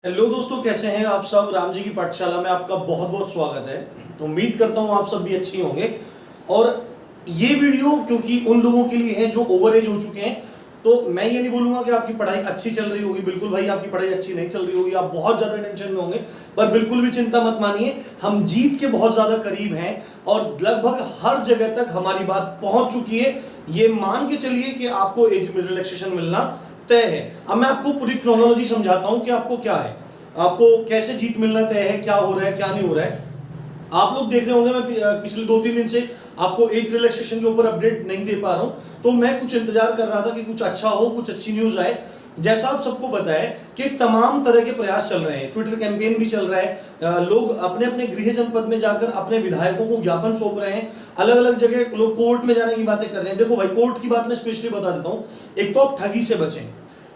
Hello दोस्तों, कैसे हैं आप सब। राम जी की पाठशाला में आपका बहुत बहुत स्वागत है। उम्मीद करता हूं आप सब भी अच्छे होंगे। और ये वीडियो क्योंकि उन लोगों के लिए है जो ओवर एज हो चुके हैं, तो मैं ये नहीं बोलूंगा कि आपकी पढ़ाई अच्छी चल रही होगी। बिल्कुल भाई, आपकी पढ़ाई अच्छी नहीं चल रही होगी, आप बहुत ज्यादा टेंशन में होंगे, पर बिल्कुल भी चिंता मत मानिए। हम जीत के बहुत ज्यादा करीब हैं और लगभग हर जगह तक हमारी बात पहुंच चुकी है। ये मान के चलिए कि आपको एज में रिलैक्सेशन मिलना तय है। अब मैं आपको पूरी क्रोनोलॉजी समझाता हूं कि आपको क्या है, आपको कैसे जीत मिलना तय है, क्या हो रहा है क्या नहीं हो रहा है। आप लोग देख रहे होंगे मैं पिछले 2-3 दिन से आपको एज रिलैक्सेशन के ऊपर अपडेट नहीं दे पा रहा हूं, तो मैं कुछ इंतजार कर रहा था कि कुछ अच्छा हो, कुछ अच्छी न्यूज आए। जैसा आप सबको पता है कि तमाम तरह के प्रयास चल रहे हैं, ट्विटर कैंपेन भी चल रहा है, लोग अपने अपने गृह जनपद में जाकर अपने विधायकों को ज्ञापन सौंप रहे हैं, अलग अलग जगह लोग कोर्ट में जाने की बातें कर रहे हैं। देखो भाई, कोर्ट की बात मैं स्पेशली बता देता हूं। एक तो आप ठगी से बचें,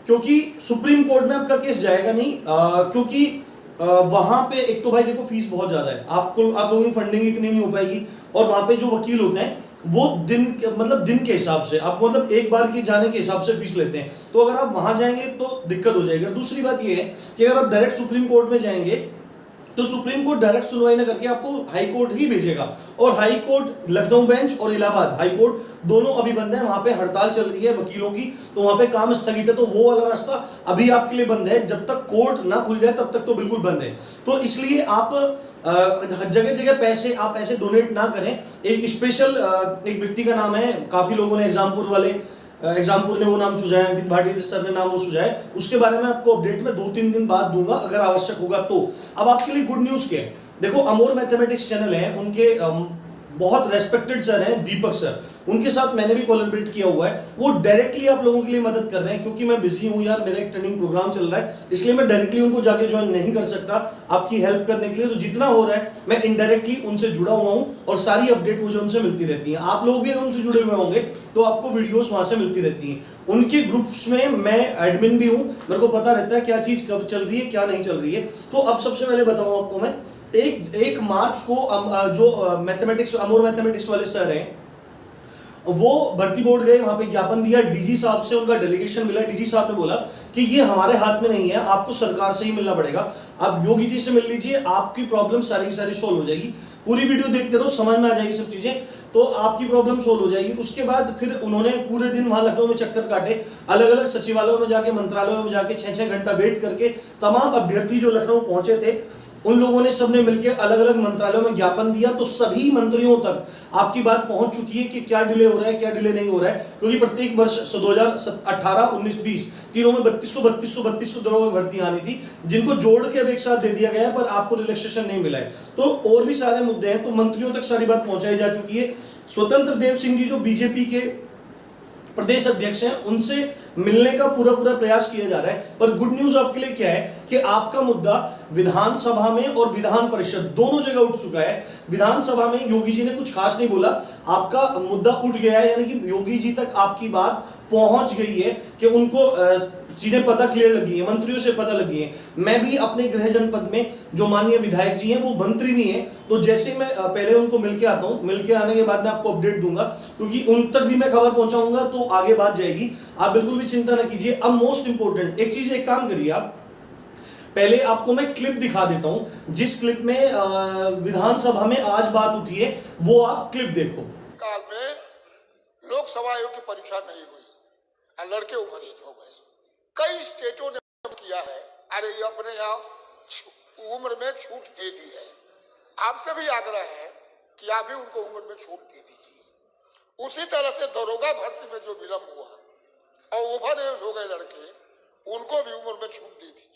क्योंकि सुप्रीम कोर्ट में आपका केस जाएगा नहीं, क्योंकि वहां पे एक तो भाई देखो फीस बहुत ज्यादा है, आप लोगों की फंडिंग इतनी नहीं हो पाएगी। और वहां पे जो वकील होते हैं वो दिन के हिसाब से, आप एक बार की जाने के हिसाब से फीस लेते हैं। तो अगर आप वहां जाएंगे तो दिक्कत हो जाएगी। दूसरी बात ये है कि अगर आप डायरेक्ट सुप्रीम कोर्ट में जाएंगे तो सुप्रीम कोर्ट डायरेक्ट सुनवाई न करके आपको हाई कोर्ट ही भेजेगा। और हाई कोर्ट, लखनऊ बेंच और इलाहाबाद हाई कोर्ट दोनों अभी बंद है, वहां पे हड़ताल चल रही है वकीलों की, तो वहां पे काम स्थगित है। तो वो वाला रास्ता अभी आपके लिए बंद है, जब तक कोर्ट ना खुल जाए तब तक तो बिल्कुल बंद है। तो इसलिए आप जगह जगह पैसे आप ऐसे डोनेट ना करें। एक स्पेशल एक व्यक्ति का नाम है, काफी लोगों ने एग्जामपुर ने वो नाम सुझाया, अंकित भाटी सर ने नाम वो सुझाया, उसके बारे में आपको अपडेट में 2-3 दिन बाद दूंगा अगर आवश्यक होगा तो। अब आपके लिए गुड न्यूज क्या है, देखो अमोर मैथमेटिक्स चैनल है, उनके बहुत रेस्पेक्टेड सर हैं दीपक सर, उनके साथ मैंने भी कोलैबोरेट किया हुआ है। वो डायरेक्टली आप लोगों के लिए मदद कर रहे हैं, क्योंकि मैं बिजी हूं यार, मेरा एक ट्रेनिंग प्रोग्राम चल रहा है, इसलिए मैं डायरेक्टली उनको जाके ज्वाइन नहीं कर सकता आपकी हेल्प करने के लिए। तो जितना हो रहा है मैं इनडायरेक्टली उनसे जुड़ा हुआ हूं और सारी अपडेट मुझे उनसे मिलती रहती है। आप लोग भी अगर उनसे जुड़े हुए होंगे तो आपको वीडियोस वहां से मिलती रहती हैं। उनके ग्रुप्स में मैं एडमिन भी हूं, मेरे को पता रहता है क्या चीज कब चल रही है क्या नहीं चल रही है। तो अब सबसे पहले बताऊं आपको मैं, एक मार्च को जो मैथमेटिक्स अमोर मैथमेटिक्स वाले सर हैं वो भर्ती बोर्ड गए, वहां पे ज्ञापन दिया, डीजी साहब से उनका डेलीगेशन मिला। डीजी साहब ने बोला कि ये हमारे हाथ में नहीं है, आपको सरकार से ही मिलना पड़ेगा, आप योगी जी से मिल लीजिए, आपकी प्रॉब्लम सारी की सारी सोल्व हो जाएगी। पूरी वीडियो देखते रहो, समझ में आ जाएगी सब चीजें, तो आपकी प्रॉब्लम सोल्व हो जाएगी। उसके बाद फिर उन्होंने पूरे दिन वहां लखनऊ में चक्कर काटे, अलग अलग सचिवालयों में जाके, मंत्रालयों में जाके 6-6 घंटा वेट करके तमाम अभ्यर्थी जो लखनऊ पहुंचे थे उन लोगों ने सबने मिलकर अलग अलग मंत्रालयों में ज्ञापन दिया। तो सभी मंत्रियों तक आपकी बात पहुंच चुकी है कि क्या डिले हो रहा है क्या डिले नहीं हो रहा है, क्योंकि प्रत्येक वर्ष 2018, 19, 20 तीनों में 3200 दरों की भर्ती आनी थी, जिनको जोड़ के अब एक साथ दे दिया गया है, पर आपको रिलैक्सेशन नहीं मिला है। तो और भी सारे मुद्दे हैं, तो मंत्रियों तक सारी बात पहुंचाई जा चुकी है। स्वतंत्र देव सिंह जी जो बीजेपी के प्रदेश अध्यक्ष हैं, उनसे मिलने का पूरा प्रयास किया जा रहा है। पर गुड न्यूज आपके लिए क्या है कि आपका मुद्दा विधानसभा में और विधान परिषद दोनों जगह उठ चुका है। विधानसभा में योगी जी ने कुछ खास नहीं बोला, आपका मुद्दा उठ गया है, यानी कि योगी जी तक आपकी बात पहुंच गई है कि उनको चीजें पता क्लियर लगी है, मंत्रियों से पता लगी है। मैं भी अपने गृह जनपद में जो माननीय विधायक जी हैं वो मंत्री भी हैं, तो जैसे मैं पहले उनको मिलके आता हूं, मिलके आने के बाद मैं आपको अपडेट दूंगा, क्योंकि उन तक भी मैं खबर पहुंचाऊंगा तो आगे बात जाएगी। आप बिल्कुल भी चिंता न कीजिए। अब मोस्ट इंपोर्टेंट एक चीज, एक काम करिए आप, पहले आपको मैं क्लिप दिखा देता हूं, जिस क्लिप में विधानसभा में आज बात उठी है, वो आप क्लिप देखो। काल में लोकसभा आयोग की परीक्षा नहीं हुई और लड़के ओवरेज हो गए। कई स्टेटों ने किया है, अरे ये अपने यहाँ उम्र में छूट दे दी है। आपसे भी आग्रह है कि आप भी उनको उम्र में छूट दे दीजिए। उसी तरह से दरोगा भर्ती में जो विलंब हुआ और ओवर एज हो गए लड़के, उनको भी उम्र में छूट दे दीजिए।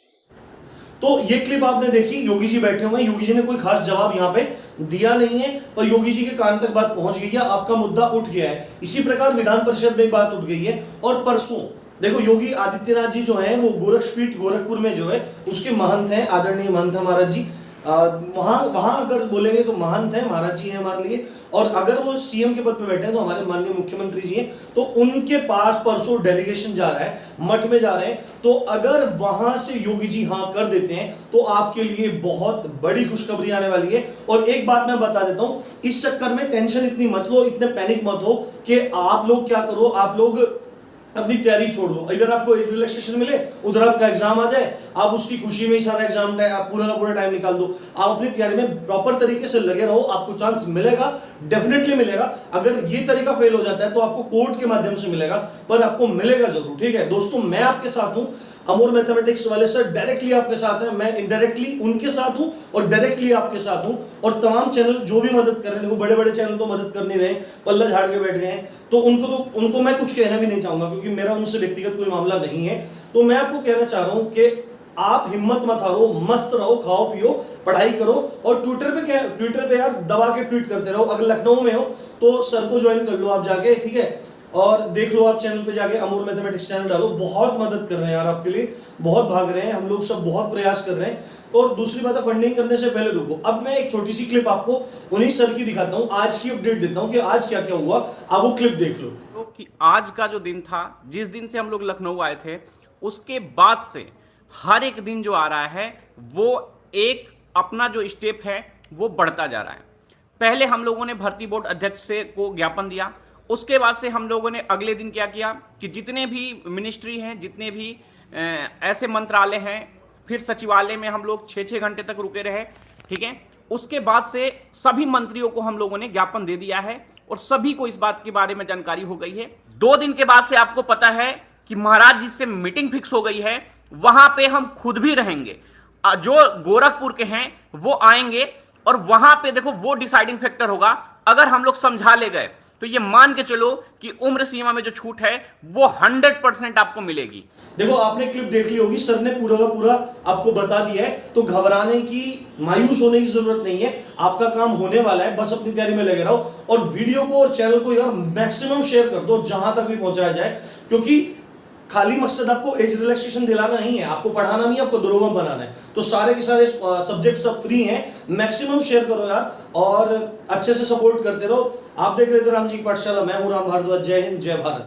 तो ये क्लिप आपने देखी, योगी जी बैठे हुए हैं, योगी जी ने कोई खास जवाब यहाँ पे दिया नहीं है, पर योगी जी के कान तक बात पहुंच गई है, आपका मुद्दा उठ गया है। इसी प्रकार विधान परिषद में बात उठ गई है। और परसों देखो योगी आदित्यनाथ जी जो हैं वो गोरक्षपीठ गोरखपुर में जो है उसके महंत हैं, आदरणीय महंत महाराज जी, वहां अगर बोलेंगे तो महंत है, महाराज जी हैं हमारे लिए। और अगर वो सीएम के पद पे बैठे हैं तो हमारे माननीय मुख्यमंत्री जी हैं। तो उनके पास परसों डेलीगेशन जा रहा है, मठ में जा रहे हैं। तो अगर वहां से योगी जी हाँ कर देते हैं तो आपके लिए बहुत बड़ी खुशखबरी आने वाली है। और एक बात मैं बता देता हूं, इस चक्कर में टेंशन इतनी मत लो, इतने पैनिक मत हो कि आप लोग क्या करो, आप लोग अपनी तैयारी छोड़ दो। इधर आपको एक रिलैक्सेशन मिले, उधर आपका एग्जाम आ जाए, आप उसकी खुशी में ही सारा एग्जाम पूरा का पूरा टाइम निकाल दो। आप अपनी तैयारी में प्रॉपर तरीके से लगे रहो, आपको चांस मिलेगा, डेफिनेटली मिलेगा। अगर ये तरीका फेल हो जाता है तो आपको कोर्ट के माध्यम से मिलेगा, पर आपको मिलेगा जरूर। ठीक है दोस्तों, मैं आपके साथ हूं, अमोर मैथमेटिक्स वाले सर डायरेक्टली आपके साथ हैं, मैं इनडायरेक्टली उनके साथ हूं और डायरेक्टली आपके साथ हूं। और तमाम चैनल जो भी मदद कर रहे हैं, देखो बड़े बड़े चैनल तो मदद कर नहीं रहे, पल्ला झाड़ के बैठ गए हैं, तो उनको मैं कुछ कहना भी नहीं चाहूंगा, क्योंकि मेरा उनसे व्यक्तिगत कोई मामला नहीं है। तो मैं आपको कहना चाह रहा हूं कि आप हिम्मत मत हारो, मस्त रहो, खाओ पियो, पढ़ाई करो। और ट्विटर पे यार दबा के ट्वीट करते रहो। अगर लखनऊ में हो तो सर को ज्वाइन कर लो आप जाके, ठीक है, और देख लो आप चैनल पे जाके अमोर मैथमेटिक्स चैनल डालो। बहुत मदद कर रहे हैं यार आपके लिए, बहुत भाग रहे हैं, हम लोग सब बहुत प्रयास कर रहे हैं। और दूसरी बात है, फंडिंग करने से पहले रुको। अब मैं एक छोटी सी क्लिप आपको उन्हीं सर की दिखाता हूं, आज की अपडेट देता हूं कि आज क्या क्या हुआ, आप वो क्लिप देख लो। तो कि आज का जो दिन था, जिस दिन से हम लोग लखनऊ आए थे, उसके बाद से हर एक दिन जो आ रहा है वो एक अपना जो स्टेप है वो बढ़ता जा रहा है। पहले हम लोगों ने भर्ती बोर्ड अध्यक्ष से को ज्ञापन दिया, उसके बाद से हम लोगों ने अगले दिन क्या किया कि जितने भी मिनिस्ट्री हैं, जितने भी ऐसे मंत्रालय हैं, फिर सचिवालय में हम लोग 6-6 घंटे तक रुके रहे, ठीक है। उसके बाद से सभी मंत्रियों को हम लोगों ने ज्ञापन दे दिया है और सभी को इस बात के बारे में जानकारी हो गई है। 2 दिन के बाद से आपको पता है कि महाराज जी से मीटिंग फिक्स हो गई है, वहां पे हम खुद भी रहेंगे। जो गोरखपुर के हैं वो आएंगे और वहां पे देखो वो डिसाइडिंग फैक्टर होगा। अगर हम लोग समझा ले गए तो ये मान के चलो कि उम्र सीमा में जो छूट है वो 100% आपको मिलेगी। देखो आपने क्लिप देख ली होगी, सर ने पूरा का पूरा आपको बता दिया है, तो घबराने की, मायूस होने की जरूरत नहीं है। आपका काम होने वाला है, बस अपनी तैयारी में लगे रहो और वीडियो को और चैनल को यार मैक्सिमम शेयर कर दो जहां तक भी पहुंचाया जाए, क्योंकि खाली मकसद आपको एज रिलैक्सेशन दिलाना नहीं है, आपको पढ़ाना नहीं है, आपको दरोगा बनाना है। तो सारे के सारे सब्जेक्ट सब फ्री हैं, मैक्सिमम शेयर करो यार और अच्छे से सपोर्ट करते रहो। आप देख रहे थे राम जी की पाठशाला, मैं हूं राम भारद्वाज। जय हिंद, जय भारत।